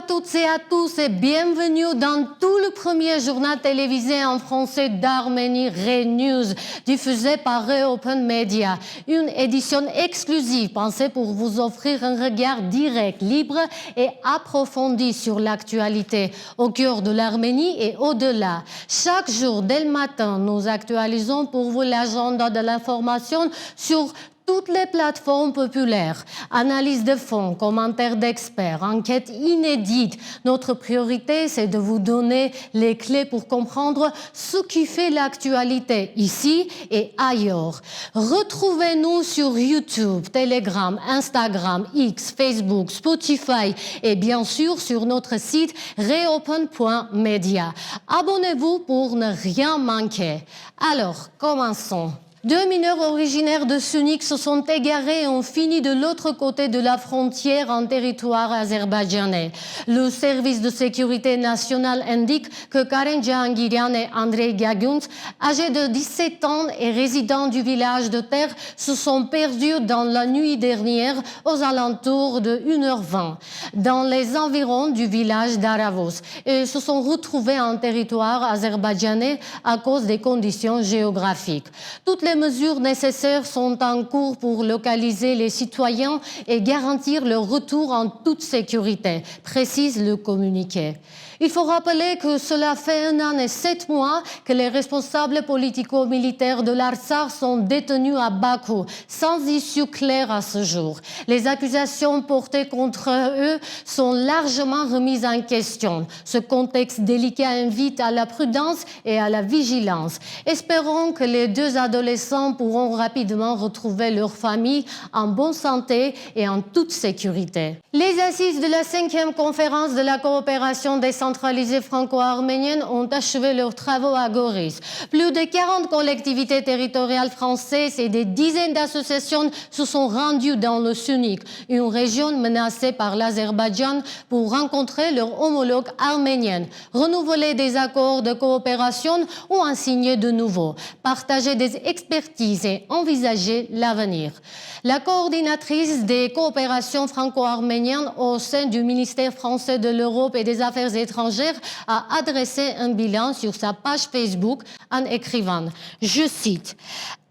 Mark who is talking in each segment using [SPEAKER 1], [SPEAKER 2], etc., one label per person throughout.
[SPEAKER 1] à toutes et à tous et bienvenue dans tout le premier journal télévisé en français d'Arménie, ReNews, diffusé par Reopen Media. Une édition exclusive pensée pour vous offrir un regard direct, libre et approfondi sur l'actualité au cœur de l'Arménie et au-delà. Chaque jour, dès le matin, nous actualisons pour vous l'agenda de l'information sur toutes les plateformes populaires, analyse de fonds, commentaires d'experts, enquêtes inédites. Notre priorité, c'est de vous donner les clés pour comprendre ce qui fait l'actualité ici et ailleurs. Retrouvez-nous sur YouTube, Telegram, Instagram, X, Facebook, Spotify et bien sûr sur notre site reopen.media. Abonnez-vous pour ne rien manquer. Alors, commençons. 2 mineurs originaires de Sunik se sont égarés et ont fini de l'autre côté de la frontière en territoire azerbaïdjanais. Le service de sécurité nationale indique que Karen Jahangirian et Andrei Gagunt, âgés de 17 ans et résidents du village de Terre, se sont perdus dans la nuit dernière aux alentours de 1h20 dans les environs du village d'Aravos et se sont retrouvés en territoire azerbaïdjanais à cause des conditions géographiques. Toutes les mesures nécessaires sont en cours pour localiser les citoyens et garantir leur retour en toute sécurité, précise le communiqué. Il faut rappeler que cela fait 1 an et 7 mois que les responsables politico-militaires de l'Artsakh sont détenus à Bakou, sans issue claire à ce jour. Les accusations portées contre eux sont largement remises en question. Ce contexte délicat invite à la prudence et à la vigilance. Espérons que les 2 adolescents pourront rapidement retrouver leur famille en bonne santé et en toute sécurité. Les assises de la 5e conférence de la coopération décentralisée franco-arménienne ont achevé leurs travaux à Goris. Plus de 40 collectivités territoriales françaises et des dizaines d'associations se sont rendues dans le Sunik, une région menacée par l'Azerbaïdjan, pour rencontrer leurs homologues arméniennes, renouveler des accords de coopération ou en signer de nouveaux, partager des expertises et envisager l'avenir. La coordinatrice des coopérations franco-arméniennes au sein du ministère français de l'Europe et des Affaires étrangères a adressé un bilan sur sa page Facebook en écrivant, je cite,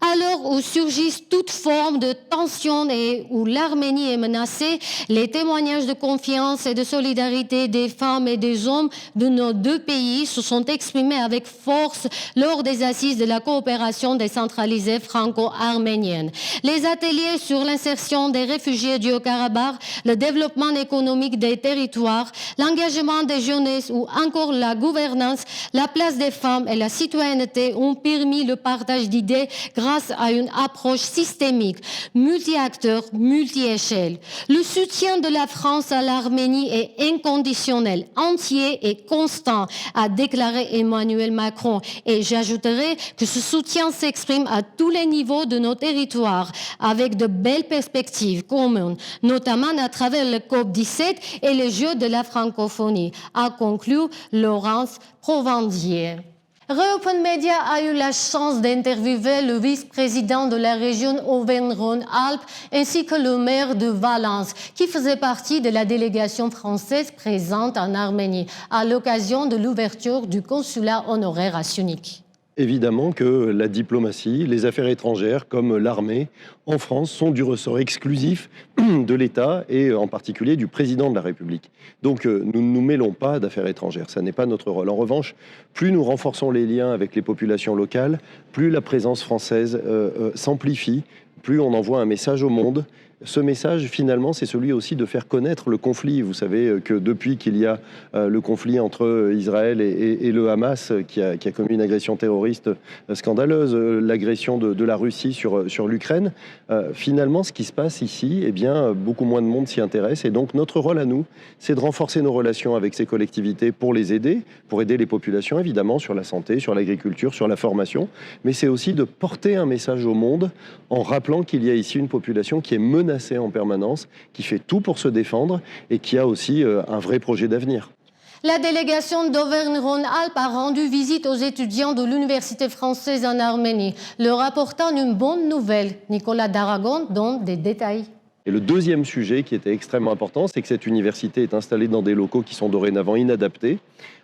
[SPEAKER 1] « À l'heure où surgissent toutes formes de tensions et où l'Arménie est menacée, les témoignages de confiance et de solidarité des femmes et des hommes de nos 2 pays se sont exprimés avec force lors des assises de la coopération décentralisée franco-arménienne. Les ateliers sur l'insertion des réfugiés du Haut-Karabakh, le développement économique des territoires, l'engagement des jeunesses ou encore la gouvernance, la place des femmes et la citoyenneté ont permis le partage d'idées grâce à une approche systémique, multi-acteurs, multi-échelles. Le soutien de la France à l'Arménie est inconditionnel, entier et constant, a déclaré Emmanuel Macron. Et j'ajouterai que ce soutien s'exprime à tous les niveaux de nos territoires, avec de belles perspectives communes, notamment à travers le COP17 et les Jeux de la francophonie, a conclu Laurence Provandier. Reopen Media a eu la chance d'interviewer le vice-président de la région Auvergne-Rhône-Alpes ainsi que le maire de Valence, qui faisait partie de la délégation française présente en Arménie à l'occasion de l'ouverture du consulat honoraire à Sunik.
[SPEAKER 2] Évidemment que la diplomatie, les affaires étrangères comme l'armée en France sont du ressort exclusif de l'État et en particulier du président de la République. Donc nous ne nous mêlons pas d'affaires étrangères, ça n'est pas notre rôle. En revanche, plus nous renforçons les liens avec les populations locales, plus la présence française s'amplifie, plus on envoie un message au monde. Ce message, finalement, c'est celui aussi de faire connaître le conflit. Vous savez que depuis qu'il y a le conflit entre Israël et le Hamas, qui a commis une agression terroriste scandaleuse, l'agression de la Russie sur l'Ukraine, finalement, ce qui se passe ici, eh bien, beaucoup moins de monde s'y intéresse. Et donc, notre rôle à nous, c'est de renforcer nos relations avec ces collectivités pour les aider, pour aider les populations, évidemment, sur la santé, sur l'agriculture, sur la formation. Mais c'est aussi de porter un message au monde en rappelant qu'il y a ici une population qui est menacée en permanence, qui fait tout pour se défendre et qui a aussi un vrai projet d'avenir.
[SPEAKER 1] La délégation d'Auvergne-Rhône-Alpes a rendu visite aux étudiants de l'Université française en Arménie, leur apportant une bonne nouvelle. Nicolas Daragon donne des détails.
[SPEAKER 2] Et le deuxième sujet qui était extrêmement important, c'est que cette université est installée dans des locaux qui sont dorénavant inadaptés.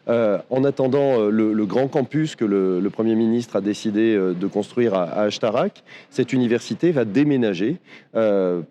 [SPEAKER 2] En attendant le grand campus que le Premier ministre a décidé de construire à Ashtarak, cette université va déménager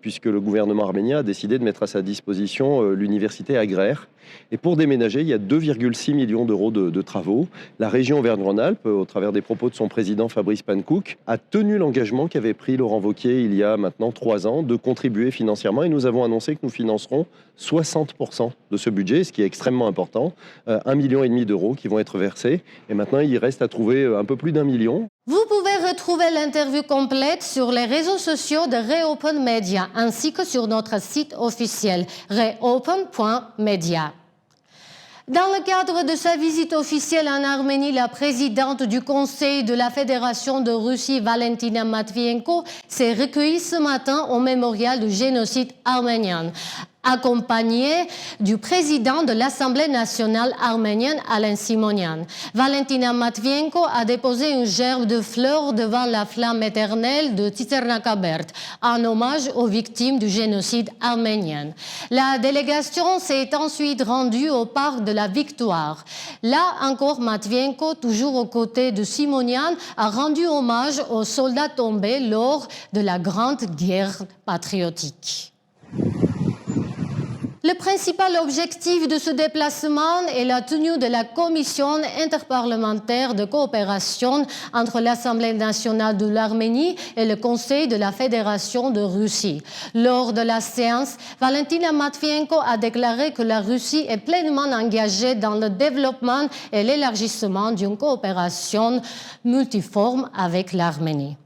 [SPEAKER 2] puisque le gouvernement arménien a décidé de mettre à sa disposition l'université agraire. Et pour déménager, il y a 2,6 millions d'euros de travaux. La région Auvergne-Rhône-Alpes, au travers des propos de son président Fabrice Pankouk, a tenu l'engagement qu'avait pris Laurent Wauquiez il y a maintenant 3 ans de contribuer financièrement. Et nous avons annoncé que nous financerons 60% de ce budget, ce qui est extrêmement important. 1,5 million d'euros qui vont être versés. Et maintenant, il reste à trouver un peu plus d'1 million.
[SPEAKER 1] Vous pouvez retrouver l'interview complète sur les réseaux sociaux de Reopen Media ainsi que sur notre site officiel reopen.media. Dans le cadre de sa visite officielle en Arménie, la présidente du Conseil de la Fédération de Russie, Valentina Matvienko, s'est recueillie ce matin au mémorial du génocide arménien, accompagnée du président de l'Assemblée nationale arménienne, Alain Simonian. Valentina Matvienko a déposé une gerbe de fleurs devant la flamme éternelle de Tsitsernakabert, en hommage aux victimes du génocide arménien. La délégation s'est ensuite rendue au parc de la Victoire. Là encore, Matvienko, toujours aux côtés de Simonian, a rendu hommage aux soldats tombés lors de la Grande Guerre patriotique. Le principal objectif de ce déplacement est la tenue de la Commission interparlementaire de coopération entre l'Assemblée nationale de l'Arménie et le Conseil de la Fédération de Russie. Lors de la séance, Valentina Matvienko a déclaré que la Russie est pleinement engagée dans le développement et l'élargissement d'une coopération multiforme avec l'Arménie.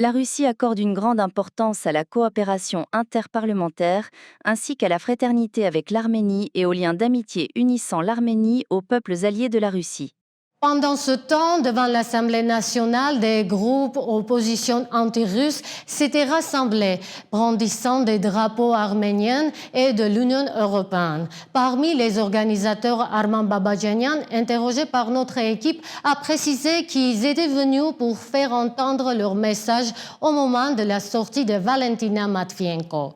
[SPEAKER 3] La Russie accorde une grande importance à la coopération interparlementaire ainsi qu'à la fraternité avec l'Arménie et aux liens d'amitié unissant l'Arménie aux peuples alliés de la Russie.
[SPEAKER 1] Pendant ce temps, devant l'Assemblée nationale, des groupes opposition anti-russes s'étaient rassemblés, brandissant des drapeaux arméniens et de l'Union européenne. Parmi les organisateurs, Arman Babadjanian, interrogé par notre équipe, a précisé qu'ils étaient venus pour faire entendre leur message au moment de la sortie de Valentina Matvienko.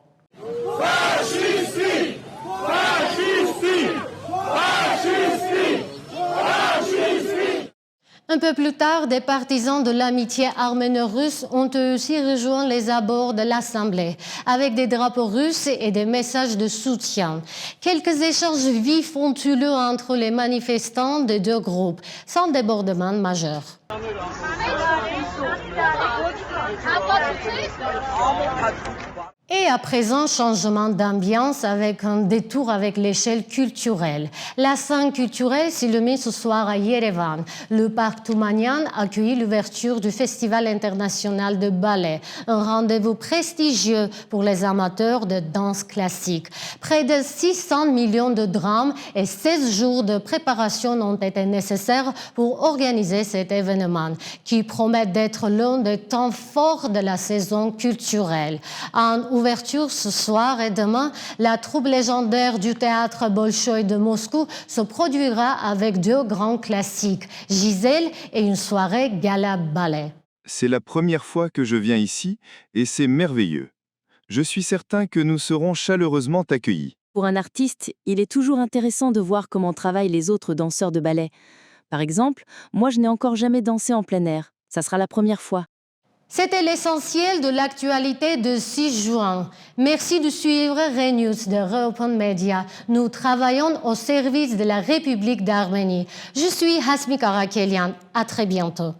[SPEAKER 4] Fascisti! Fascisti! Fascisti!
[SPEAKER 1] Un peu plus tard, des partisans de l'amitié arméno-russe ont eux aussi rejoint les abords de l'Assemblée, avec des drapeaux russes et des messages de soutien. Quelques échanges vifs ont eu lieu entre les manifestants des deux groupes, sans débordement majeur. Et à présent, changement d'ambiance avec un détour avec l'échelle culturelle. La scène culturelle s'illumine ce soir à Yerevan. Le parc Toumanian accueille l'ouverture du Festival international de ballet, un rendez-vous prestigieux pour les amateurs de danse classique. Près de 600 millions de dirhams et 16 jours de préparation ont été nécessaires pour organiser cet événement, qui promet d'être l'un des temps forts de la saison culturelle. En ouverture ce soir et demain, la troupe légendaire du théâtre Bolchoï de Moscou se produira avec deux grands classiques, Gisèle et une soirée gala-ballet.
[SPEAKER 5] C'est la première fois que je viens ici et c'est merveilleux. Je suis certain que nous serons chaleureusement accueillis.
[SPEAKER 3] Pour un artiste, il est toujours intéressant de voir comment travaillent les autres danseurs de ballet. Par exemple, moi je n'ai encore jamais dansé en plein air. Ça sera la première fois.
[SPEAKER 1] C'était l'essentiel de l'actualité de 6 juin. Merci de suivre ReNews de Reopen Media. Nous travaillons au service de la République d'Arménie. Je suis Hasmi Karakelian. À très bientôt.